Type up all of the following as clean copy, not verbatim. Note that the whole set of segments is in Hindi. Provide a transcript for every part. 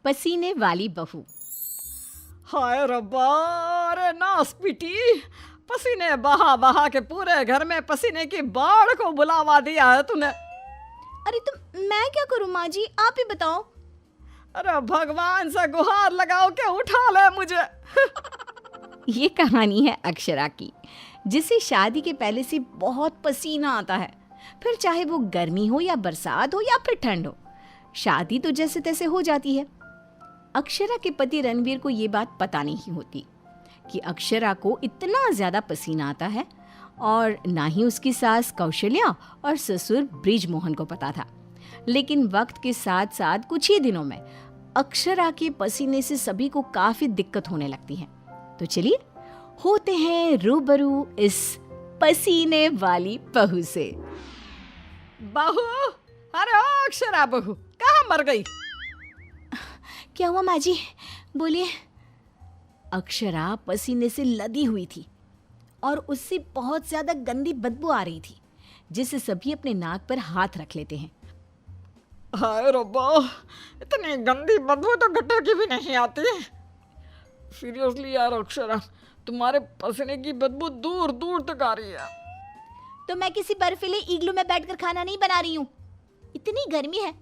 पसीने वाली बहू। हाय रब्बा, अरे नास पीटी, पसीने बहा बहा के पूरे घर में पसीने की बाढ़ को बुलावा दिया है तूने। अरे तो मैं क्या करूं माँ जी, आप ही बताओ। अरे भगवान से गुहार लगाओ के उठा ले मुझे। ये कहानी है अक्षरा की, जिसे शादी के पहले से बहुत पसीना आता है। फिर चाहे वो गर्मी हो या बरसात हो या फिर ठंड हो, शादी तो जैसे तैसे हो जाती है। अक्षरा के पति रणवीर को ये बात पता नहीं होती कि अक्षरा को इतना ज्यादा पसीना आता है, और ना ही उसकी सास कौशल्या और ससुर ब्रिजमोहन को पता था। लेकिन वक्त के साथ साथ कुछ ही दिनों में अक्षरा के पसीने से सभी को काफी दिक्कत होने लगती है। तो चलिए होते हैं रूबरू इस पसीने वाली बहू से। बहू, अरे ओ अक्षरा बहू, कहाँ मर गई? क्या हुआ माँ जी, बोलिए। अक्षरा पसीने से लदी हुई थी और उससे बहुत ज्यादा गंदी बदबू आ रही थी, जिससे सभी अपने नाक पर हाथ रख लेते हैं। हाय रब्बा, इतनी गंदी बदबू तो गटर की भी नहीं आती। सीरियसली यार अक्षरा, तुम्हारे पसीने की बदबू दूर दूर तक आ रही है। तो मैं किसी बर्फीले इग्लू में बैठकर खाना नहीं बना रही हूँ। इतनी गर्मी है,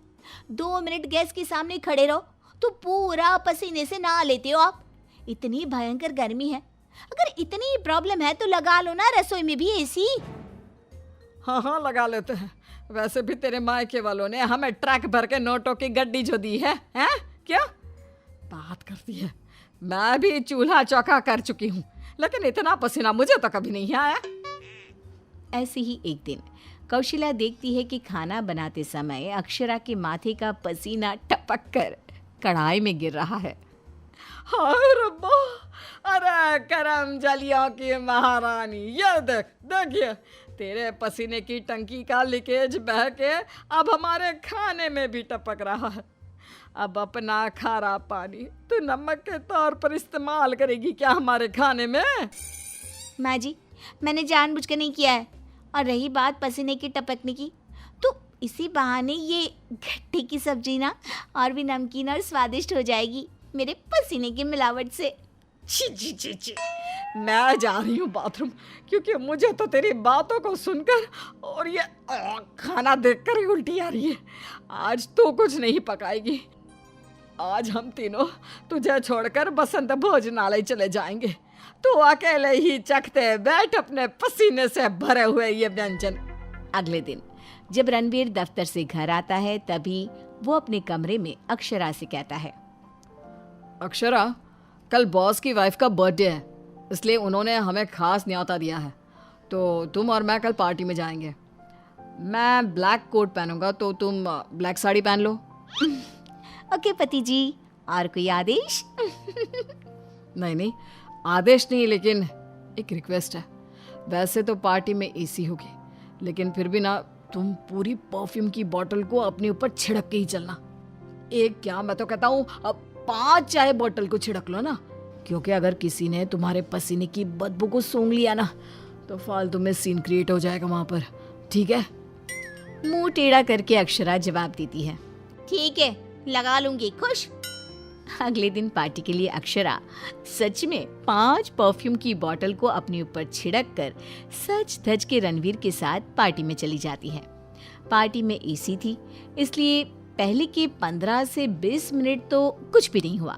2 मिनट गैस के सामने खड़े रहो तो पूरा पसीने से नहा लेते हो आप। इतनी भयंकर गर्मी है, अगर इतनी प्रॉब्लम है तो लगा लो ना रसोई में भी एसी। हाँ हाँ लगा लेते हैं। वैसे भी तेरे मायके वालों ने हमें ट्रक भर के नोटों की गड्डी जो दी है, हैं? क्या बात करती है। मैं भी चूल्हा चौका कर चुकी हूँ, लेकिन इतना पसीना मुझे तो कभी नहीं आया। ऐसे ही एक दिन कौशल्या देखती है कि खाना बनाते समय अक्षरा के माथे का पसीना टपक कर कढ़ाई में गिर रहा है। हाय रब्बा, अरे करम जलियों की महारानी, ये देख देखिए, तेरे पसीने की टंकी का लीकेज बह के अब हमारे खाने में भी टपक रहा है। अब अपना खारा पानी तू नमक के तौर पर इस्तेमाल करेगी क्या हमारे खाने में? माँ जी, मैंने जानबूझकर नहीं किया है। और रही बात पसीने की टपकने की, तो इसी बहाने ये घट्टी की सब्जी ना और भी नमकीन और स्वादिष्ट हो जाएगी मेरे पसीने की मिलावट से। छी छी छी छी, मैं जा रही हूँ बाथरूम, क्योंकि मुझे तो तेरी बातों को सुनकर और ये खाना देखकर ही उल्टी आ रही है। आज तो कुछ नहीं पकाएगी। आज हम तीनों तुझे छोड़कर बसंत भोजनालय चले जाएंगे। तू अकेले ही चखते बैठ अपने पसीने से भरे हुए ये व्यंजन। अगले दिन जब रणवीर दफ्तर से घर आता है, तभी वो अपने कमरे में अक्षरा से कहता है, अक्षरा, कल बॉस की वाइफ का बर्थडे है, इसलिए उन्होंने हमें खास न्योता दिया है, तो तुम और मैं कल पार्टी में जाएंगे। मैं ब्लैक कोट पहनूंगा, तो तुम ब्लैक साड़ी पहन लो। ओके पति जी, और कोई आदेश? नहीं नहीं, आदेश नहीं, लेकिन एक रिक्वेस्ट है। वैसे तो पार्टी में एसी होगी, लेकिन फिर भी ना, तुम पूरी परफ्यूम की बोतल को अपने ऊपर छिड़क के ही चलना। एक क्या, मैं तो कहता हूँ 5 चाय बोतल को छिड़क लो ना, क्योंकि अगर किसी ने तुम्हारे पसीने की बदबू को सूंघ लिया ना, तो फालतू में सीन क्रिएट हो जाएगा वहां पर। ठीक है? मुंह टेढ़ा करके अक्षरा जवाब देती है, ठीक है, लगा लूंगी, खुश। अगले दिन पार्टी के लिए अक्षरा सच में 5 परफ्यूम की बोतल को अपने ऊपर छिड़क कर सज धज के रणवीर के साथ पार्टी में चली जाती है। पार्टी में एसी थी, इसलिए पहले के 15 से 20 मिनट तो कुछ भी नहीं हुआ,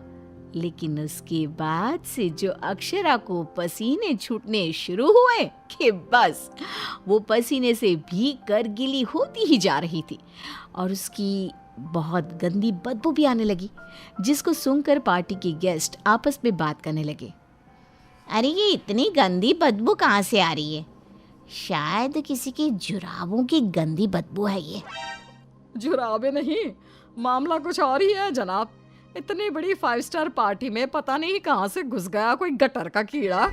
लेकिन उसके बाद से जो अक्षरा को पसीने छूटने शुरू हुए कि बस वो पसीने से भीग कर गीली होती ही जा रही थी, और उसकी बहुत गंदी बदबू भी आने लगी, जिसको सुनकर पार्टी के गेस्ट आपस में बात करने लगे। अरे ये इतनी गंदी बदबू कहाँ से आ रही है? शायद किसी के जुराबों की गंदी बदबू है ये। जुराबे नहीं, मामला कुछ और ही है जनाब। इतनी बड़ी 5 स्टार पार्टी में पता नहीं कहाँ से घुस गया कोई गटर का कीड़ा।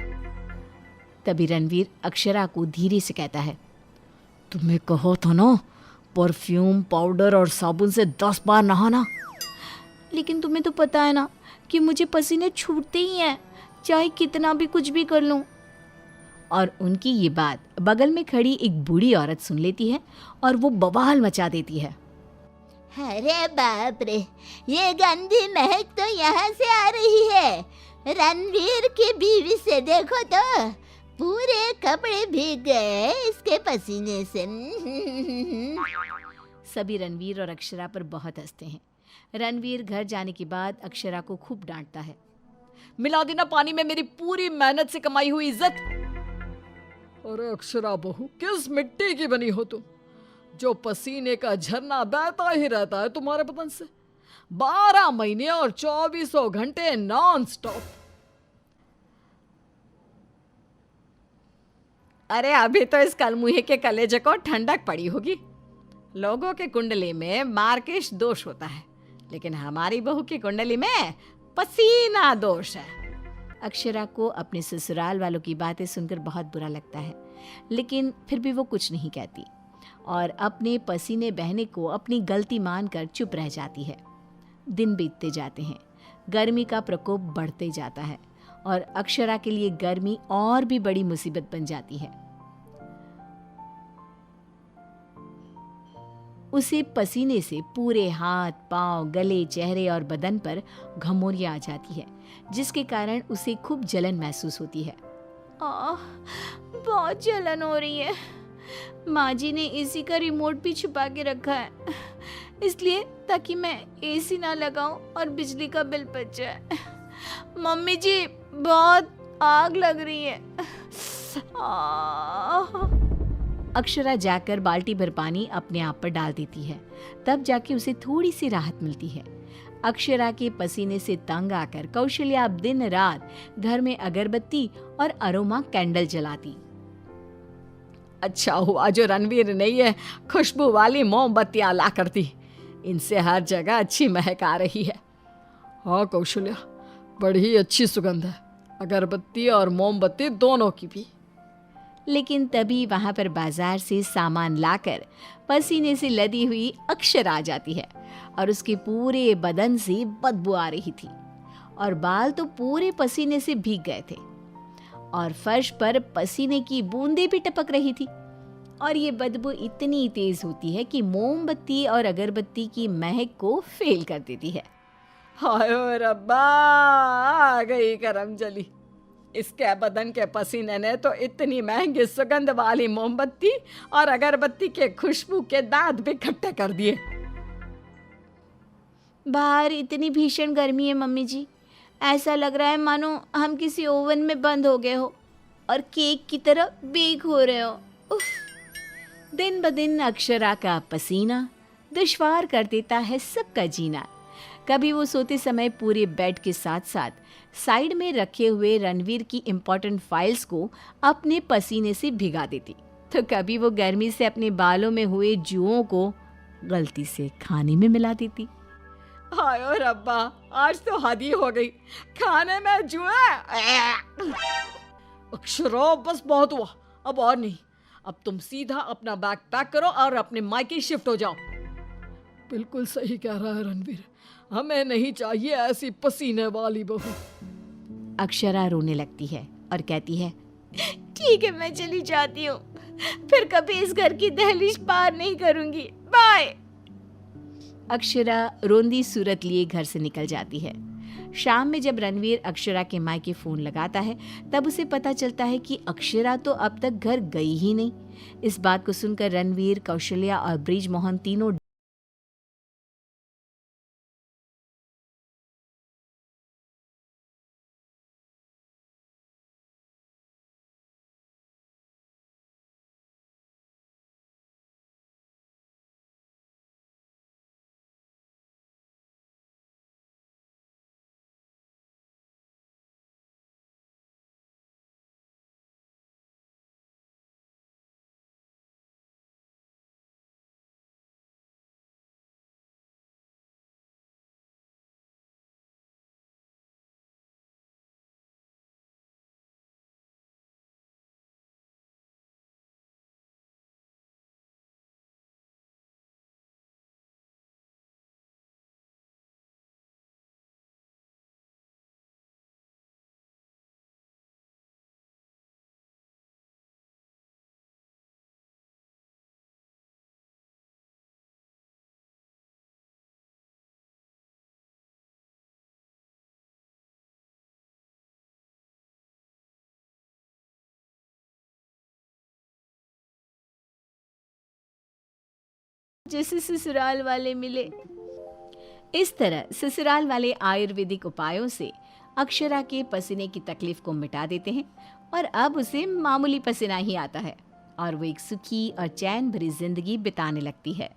तभी रणवीर अक्षरा को धीरे से कहता है, तुम्हें कहो तो ना, परफ्यूम, पाउडर और साबुन से 10 बार नहाना। लेकिन तुम्हें तो पता है ना कि मुझे पसीने छूटते ही हैं, चाहे कितना भी कुछ भी कर लूं। और उनकी ये बात बगल में खड़ी एक बूढ़ी औरत सुन लेती है और वो बवाल मचा देती है। अरे बाप रे, ये गंदी महक तो यहाँ से आ रही है। रणवीर की बीवी से देखो तो पूरे कपड़े भीग गए इसके पसीने से। सभी रणवीर और अक्षरा पर बहुत हंसते हैं। रणवीर घर जाने के बाद अक्षरा को खूब डांटता है। मिला देना पानी में मेरी पूरी मेहनत से कमाई हुई इज्जत। अरे अक्षरा बहू, किस मिट्टी की बनी हो तुम, जो पसीने का झरना बहता ही रहता है तुम्हारे बदन से 12 महीने और 2400 घंटे नॉन स्टॉप। अरे अभी तो इस कलमुहे के कलेजे को ठंडक पड़ी होगी। लोगों के कुंडली में मार्केश दोष होता है, लेकिन हमारी बहू की कुंडली में पसीना दोष है। अक्षरा को अपने ससुराल वालों की बातें सुनकर बहुत बुरा लगता है, लेकिन फिर भी वो कुछ नहीं कहती और अपने पसीने बहने को अपनी गलती मानकर चुप रह जाती है। दिन बीतते जाते हैं, गर्मी का प्रकोप बढ़ते जाता है और अक्षरा के लिए गर्मी और भी बड़ी मुसीबत बन जाती है। उसे पसीने से पूरे हाथ, पांव, गले, चेहरे और बदन पर घमौरियां आ जाती है, जिसके कारण उसे खूब जलन महसूस होती है। बहुत जलन हो रही है। माँ जी ने एसी का रिमोट भी छुपा के रखा है, इसलिए ताकि मैं एसी ना लगाऊं और बिजली का बिल बच जाए। मम्मी जी, बहुत आग लग रही है। अक्षरा जाकर बाल्टी भर पानी अपने आप पर डाल देती है, तब जाके उसे थोड़ी सी राहत मिलती है। अक्षरा के पसीने से तंग आकर कौशल्या अब दिन रात घर में अगरबत्ती और अरोमा कैंडल जलाती। अच्छा हुआ जो रणवीर ने ये खुशबू वाली मोमबत्तियां ला कर दी, इनसे हर जगह अच्छी महक आ रही है। हाँ कौशल्या, बड़ी अच्छी सुगंध है, अगरबत्ती और मोमबत्ती दोनों की भी। लेकिन तभी वहां पर बाजार से सामान लाकर पसीने से लदी हुई अक्षरा आ जाती है और उसके पूरे बदन से बदबू आ रही थी और बाल तो पूरे पसीने से भीग गए थे और फर्श पर पसीने की बूंदें भी टपक रही थी। और ये बदबू इतनी तेज होती है कि मोमबत्ती और अगरबत्ती की महक को फेल कर देती है। हाय रब्बा, आ गई करम जली। इसके बदन के पसीने ने तो इतनी महंगी सुगंध वाली मोमबत्ती और अगरबत्ती के खुशबू के दांत भी खट्टे कर दिए। बाहर इतनी भीषण गर्मी है मम्मी जी, ऐसा लग रहा है मानो हम किसी ओवन में बंद हो गए हो और केक की तरह बेक हो रहे हो। उफ। दिन ब दिन अक्षरा का पसीना दुश्वार कर देता है सबका जीना। कभी वो सोते समय पूरे बेड के साथ साथ साइड में रखे हुए रणवीर की इम्पोर्टेंट फाइल्स को अपने पसीने से भिगा देती, तो कभी वो गर्मी से अपने बालों में हुए जुओं को गलती से खाने में मिला देती। हाय रब्बा, आज तो हद ही हो गई, खाने में जुए। अक्षरा बस बहुत हुआ, अब और नहीं। अब तुम सीधा अपना बैग पैक करो और अपने मायके शिफ्ट हो जाओ। बिल्कुल सही कह रहा है रणवीर, हमें नहीं चाहिए ऐसी पसीने वाली बहू। अक्षरा रोने लगती है और कहती है, ठीक है मैं चली जाती हूँ, फिर कभी इस घर की दहलीज पार नहीं करूंगी, बाय। अक्षरा रोंदी सूरत लिए घर से निकल जाती है। शाम में जब रणवीर अक्षरा के मायके फोन लगाता है, तब उसे पता चलता है कि अक्षरा तो अब तक घर गई ही नहीं। इस बात को सुनकर रणवीर, कौशल्या और ब्रिजमोहन तीनों जैसे ससुराल वाले मिले। इस तरह ससुराल वाले आयुर्वेदिक उपायों से अक्षरा के पसीने की तकलीफ को मिटा देते हैं और अब उसे मामूली पसीना ही आता है और वो एक सुखी और चैन भरी जिंदगी बिताने लगती है।